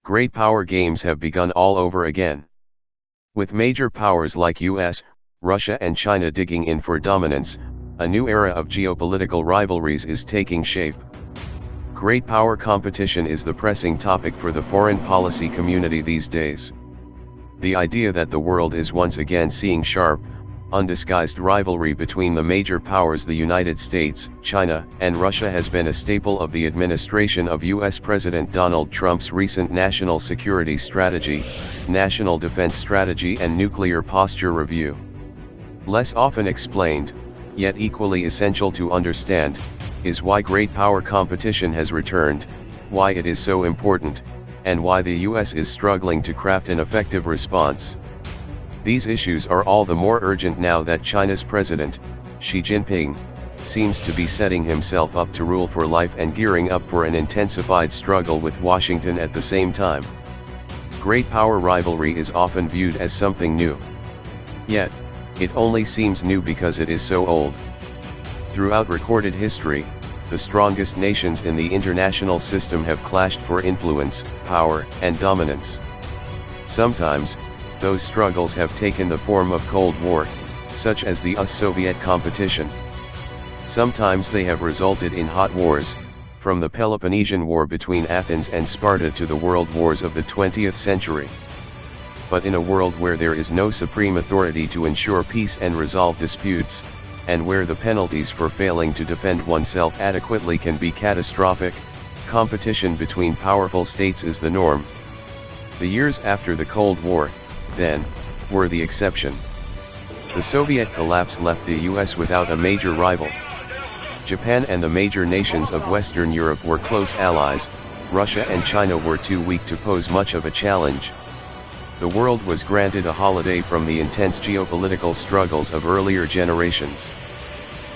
Great power games have begun all over again. With major powers like US, Russia and China digging in for dominance, a new era of geopolitical rivalries is taking shape. Great power competition is the pressing topic for the foreign policy community these days. The idea that the world is once again seeing sharp, undisguised rivalry between the major powers, the United States, China, and Russia, has been a staple of the administration of US President Donald Trump's recent national security strategy, national defense strategy, and nuclear posture review. Less often explained, yet equally essential to understand, is why great power competition has returned, why it is so important, and why the US is struggling to craft an effective response. These issues are all the more urgent now that China's President, Xi Jinping, seems to be setting himself up to rule for life and gearing up for an intensified struggle with Washington at the same time. Great power rivalry is often viewed as something new. Yet, it only seems new because it is so old. Throughout recorded history, the strongest nations in the international system have clashed for influence, power, and dominance. Sometimes, those struggles have taken the form of Cold War, such as the US-Soviet competition. Sometimes they have resulted in hot wars, from the Peloponnesian War between Athens and Sparta to the world wars of the 20th century. But in a world where there is no supreme authority to ensure peace and resolve disputes, and where the penalties for failing to defend oneself adequately can be catastrophic, competition between powerful states is the norm. The years after the Cold War, then, were the exception. The Soviet collapse left the US without a major rival. Japan and the major nations of Western Europe were close allies, Russia and China were too weak to pose much of a challenge. The world was granted a holiday from the intense geopolitical struggles of earlier generations.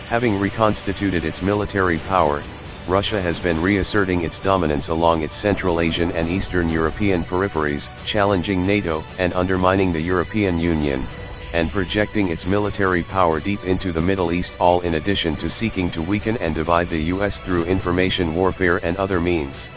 Having reconstituted its military power, Russia has been reasserting its dominance along its Central Asian and Eastern European peripheries, challenging NATO and undermining the European Union, and projecting its military power deep into the Middle East, all in addition to seeking to weaken and divide the US through information warfare and other means.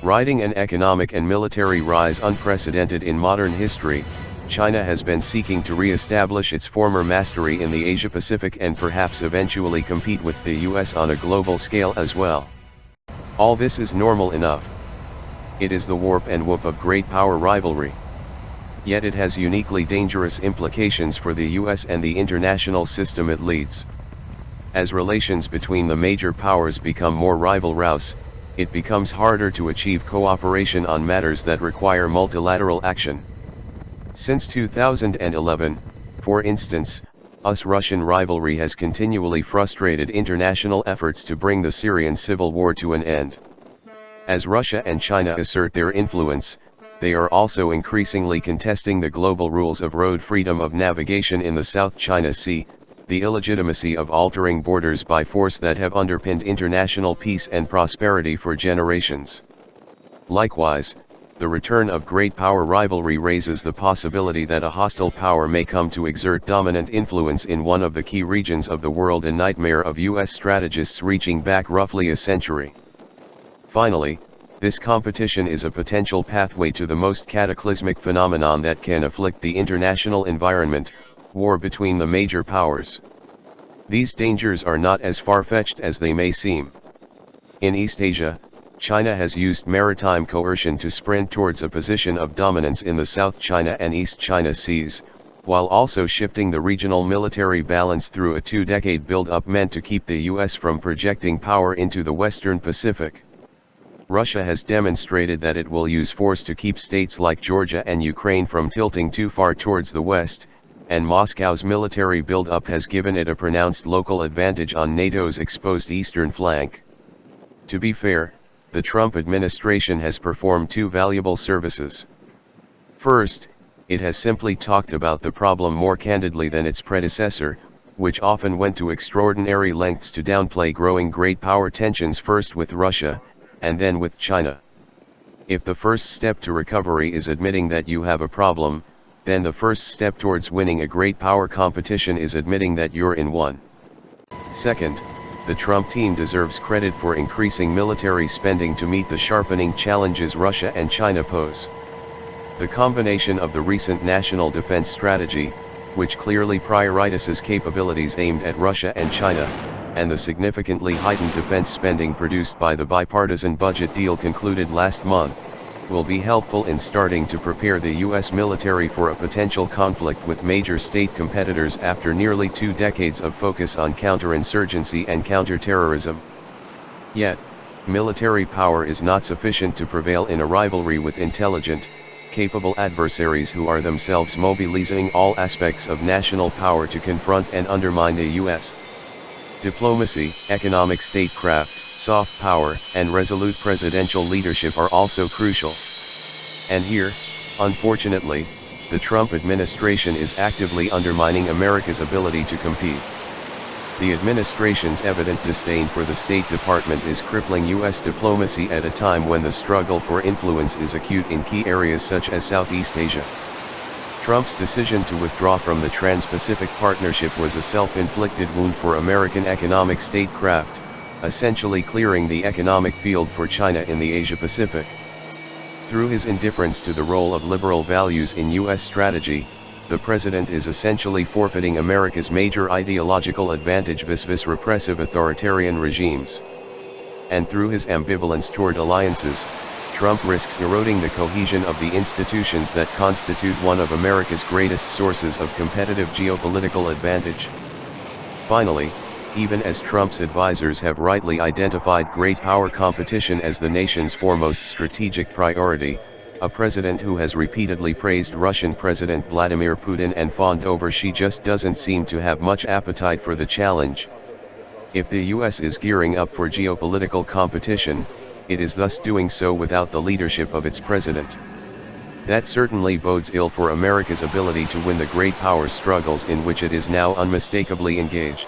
Riding an economic and military rise unprecedented in modern history, China has been seeking to re-establish its former mastery in the Asia-Pacific and perhaps eventually compete with the US on a global scale as well. All this is normal enough. It is the warp and woof of great power rivalry. Yet it has uniquely dangerous implications for the US and the international system it leads. As relations between the major powers become more rival-rouse, it becomes harder to achieve cooperation on matters that require multilateral action. Since 2011, for instance, US-Russian rivalry has continually frustrated international efforts to bring the Syrian civil war to an end. As Russia and China assert their influence, they are also increasingly contesting the global rules of road freedom of navigation in the South China Sea, the illegitimacy of altering borders by force that have underpinned international peace and prosperity for generations. Likewise, the return of great power rivalry raises the possibility that a hostile power may come to exert dominant influence in one of the key regions of the world, a nightmare of US strategists reaching back roughly a century. Finally, this competition is a potential pathway to the most cataclysmic phenomenon that can afflict the international environment: war between the major powers. These dangers are not as far-fetched as they may seem. In East Asia, China has used maritime coercion to sprint towards a position of dominance in the South China and East China Seas, while also shifting the regional military balance through a two-decade build-up meant to keep the US from projecting power into the Western Pacific. Russia has demonstrated that it will use force to keep states like Georgia and Ukraine from tilting too far towards the West, and Moscow's military build-up has given it a pronounced local advantage on NATO's exposed eastern flank. To be fair, the Trump administration has performed two valuable services. First, it has simply talked about the problem more candidly than its predecessor, which often went to extraordinary lengths to downplay growing great power tensions, first with Russia, and then with China. If the first step to recovery is admitting that you have a problem, then the first step towards winning a great power competition is admitting that you're in one. Second, the Trump team deserves credit for increasing military spending to meet the sharpening challenges Russia and China pose. The combination of the recent national defense strategy, which clearly prioritizes capabilities aimed at Russia and China, and the significantly heightened defense spending produced by the bipartisan budget deal concluded last month, will be helpful in starting to prepare the U.S. military for a potential conflict with major state competitors after nearly 2 decades of focus on counterinsurgency and counterterrorism. Yet, military power is not sufficient to prevail in a rivalry with intelligent, capable adversaries who are themselves mobilizing all aspects of national power to confront and undermine the U.S. Diplomacy, economic statecraft, soft power, and resolute presidential leadership are also crucial. And here, unfortunately, the Trump administration is actively undermining America's ability to compete. The administration's evident disdain for the State Department is crippling U.S. diplomacy at a time when the struggle for influence is acute in key areas such as Southeast Asia. Trump's decision to withdraw from the Trans-Pacific Partnership was a self-inflicted wound for American economic statecraft, essentially clearing the economic field for China in the Asia-Pacific. Through his indifference to the role of liberal values in U.S. strategy, the president is essentially forfeiting America's major ideological advantage vis-a-vis repressive authoritarian regimes. And through his ambivalence toward alliances, Trump risks eroding the cohesion of the institutions that constitute one of America's greatest sources of competitive geopolitical advantage. Finally, even as Trump's advisors have rightly identified great power competition as the nation's foremost strategic priority, a president who has repeatedly praised Russian President Vladimir Putin and fawned over Xi just doesn't seem to have much appetite for the challenge. If the US is gearing up for geopolitical competition, it is thus doing so without the leadership of its president. That certainly bodes ill for America's ability to win the great power struggles in which it is now unmistakably engaged.